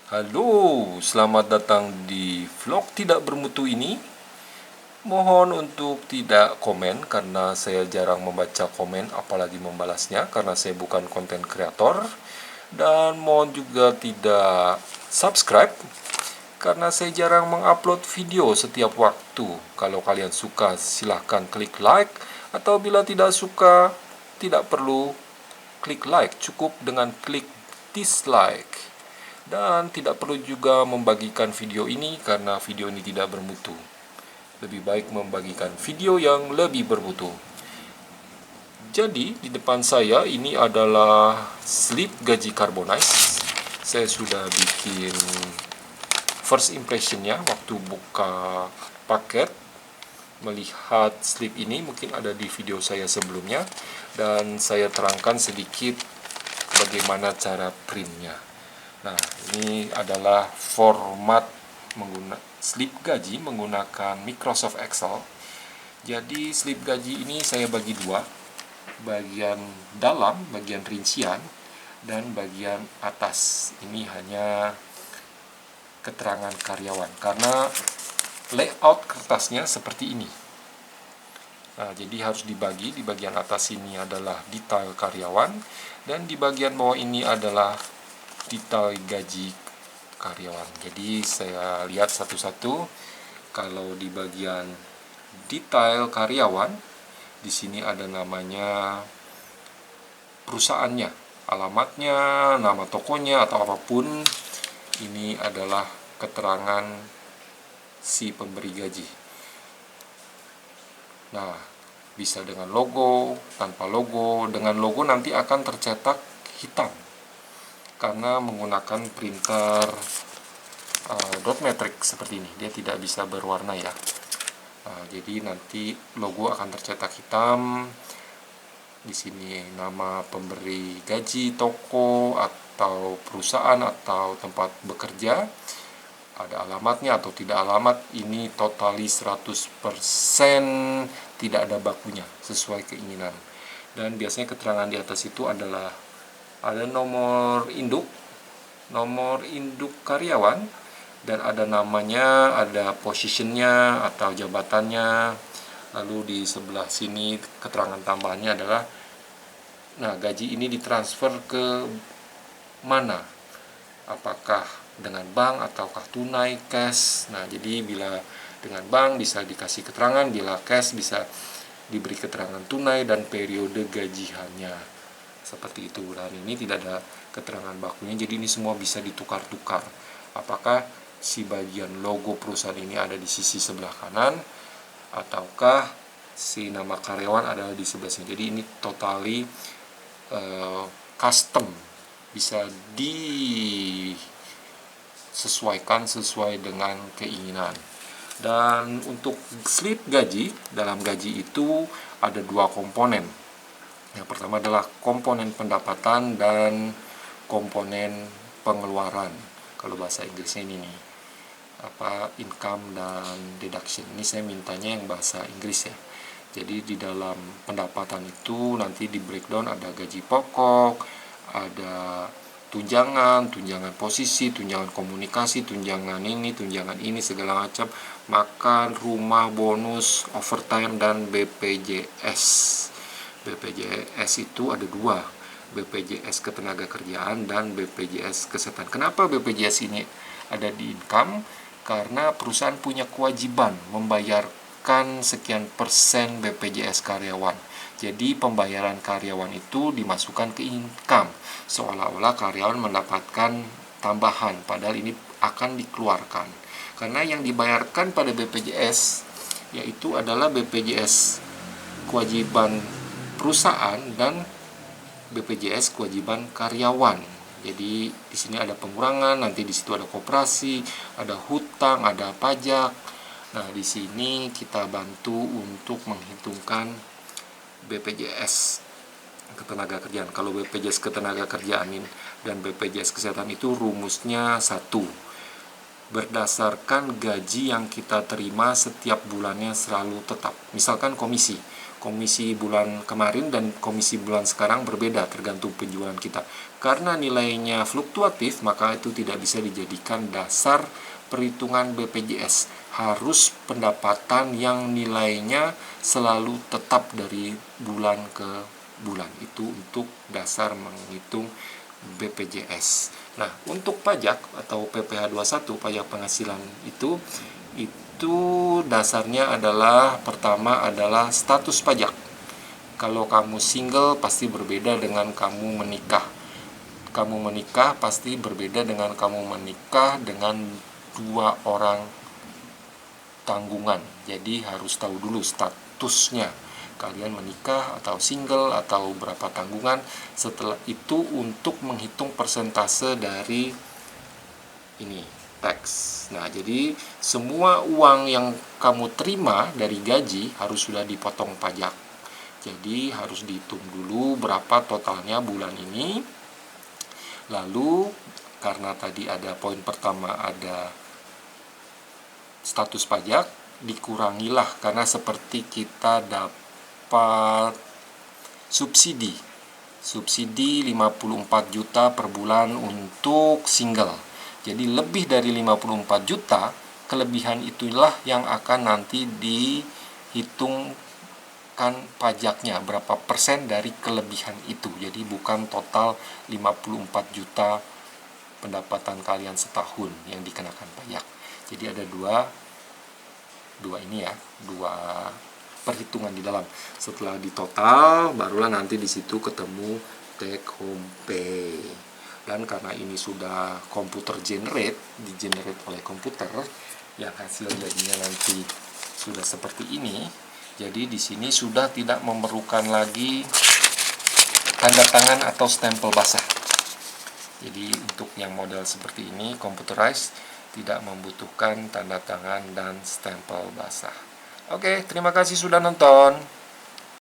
Halo, selamat datang di vlog tidak bermutu ini. Mohon untuk tidak komen karena saya jarang membaca komen apalagi membalasnya karena saya bukan konten kreator. Dan mohon juga tidak subscribe karena saya jarang mengupload video setiap waktu. Kalau kalian suka silahkan klik like, atau bila tidak suka tidak perlu klik like, cukup dengan klik dislike. Dan tidak perlu juga membagikan video ini karena video ini tidak bermutu. Lebih baik membagikan video yang lebih bermutu. Jadi di depan saya ini adalah slip gaji Carbonize. Saya sudah bikin first impressionnya waktu buka paket. Melihat slip ini mungkin ada di video saya sebelumnya, dan saya terangkan sedikit bagaimana cara printnya. Nah, ini adalah format slip gaji menggunakan Microsoft Excel. Jadi slip gaji ini saya bagi dua, bagian dalam, bagian rincian, dan bagian atas. Ini hanya keterangan karyawan, karena layout kertasnya seperti ini. Nah, jadi harus dibagi. Di bagian atas ini adalah detail karyawan, dan di bagian bawah ini adalah detail gaji karyawan. Jadi saya lihat satu-satu. Kalau di bagian detail karyawan, di sini ada namanya perusahaannya, alamatnya, nama tokonya atau apapun. Ini adalah keterangan si pemberi gaji. Nah, bisa dengan logo, tanpa logo. Dengan logo nanti akan tercetak hitam karena menggunakan printer dot matrix seperti ini. Dia tidak bisa berwarna ya. Jadi nanti logo akan tercetak hitam. Di sini nama pemberi gaji, toko atau perusahaan atau tempat bekerja. Ada alamatnya atau tidak alamat. Ini totali 100%, tidak ada bakunya, sesuai keinginan. Dan biasanya keterangan di atas itu adalah ada nomor induk karyawan, dan ada namanya, ada positionnya atau jabatannya. Lalu di sebelah sini keterangan tambahannya adalah, nah, gaji ini ditransfer ke mana, apakah dengan bank ataukah tunai, cash. Nah, jadi bila dengan bank bisa dikasih keterangan, bila cash bisa diberi keterangan tunai dan periode gajiannya. Seperti itu. Dan ini tidak ada keterangan bakunya, jadi ini semua bisa ditukar-tukar. Apakah si bagian logo perusahaan ini ada di sisi sebelah kanan, ataukah si nama karyawan ada di sebelah sini. Jadi ini totally custom, bisa disesuaikan sesuai dengan keinginan. Dan untuk slip gaji, dalam gaji itu ada dua komponen. Yang pertama adalah komponen pendapatan dan komponen pengeluaran. Kalau bahasa Inggrisnya ini nih, income dan deduction. Ini saya mintanya yang bahasa Inggris ya. Jadi di dalam pendapatan itu nanti di breakdown ada gaji pokok, ada tunjangan posisi, tunjangan komunikasi, tunjangan ini segala macam, makan, rumah, bonus, overtime, dan BPJS. BPJS itu ada dua, BPJS Ketenagakerjaan dan BPJS Kesehatan. Kenapa BPJS ini ada di income? Karena perusahaan punya kewajiban membayarkan sekian persen BPJS karyawan. Jadi pembayaran karyawan itu dimasukkan ke income, seolah-olah karyawan mendapatkan tambahan, padahal ini akan dikeluarkan. Karena yang dibayarkan pada BPJS yaitu adalah BPJS kewajiban perusahaan dan BPJS kewajiban karyawan. Jadi di sini ada pengurangan, nanti di situ ada koperasi, ada hutang, ada pajak. Nah, di sini kita bantu untuk menghitungkan BPJS Ketenagakerjaan. Kalau BPJS Ketenagakerjaan dan BPJS Kesehatan itu rumusnya satu. Berdasarkan gaji yang kita terima setiap bulannya selalu tetap. Misalkan komisi komisi bulan kemarin dan komisi bulan sekarang berbeda tergantung penjualan kita. Karena nilainya fluktuatif, maka itu tidak bisa dijadikan dasar perhitungan BPJS. Harus pendapatan yang nilainya selalu tetap dari bulan ke bulan. Itu untuk dasar menghitung BPJS. Nah, untuk pajak atau PPh 21, pajak penghasilan itu dasarnya adalah, pertama adalah status pajak. Kalau kamu single pasti berbeda dengan kamu menikah. Kamu menikah pasti berbeda dengan kamu menikah dengan 2 orang tanggungan. Jadi harus tahu dulu statusnya. Kalian menikah atau single atau berapa tanggungan. Setelah itu untuk menghitung persentase dari ini tax. Nah, jadi semua uang yang kamu terima dari gaji harus sudah dipotong pajak. Jadi harus dihitung dulu berapa totalnya bulan ini. Lalu karena tadi ada poin pertama ada status pajak, dikurangilah karena seperti kita dapat subsidi 54 juta per bulan untuk single. Jadi lebih dari 54 juta, kelebihan itulah yang akan nanti dihitungkan pajaknya, berapa persen dari kelebihan itu. Jadi bukan total 54 juta pendapatan kalian setahun yang dikenakan pajak. Jadi ada dua perhitungan di dalam. Setelah ditotal, barulah nanti di situ ketemu take home pay. Dan karena ini sudah komputer di-generate oleh komputer, yang hasil jadinya nanti sudah seperti ini. Jadi di sini sudah tidak memerlukan lagi tanda tangan atau stempel basah. Jadi untuk yang model seperti ini, computerized, tidak membutuhkan tanda tangan dan stempel basah. Oke, terima kasih sudah nonton.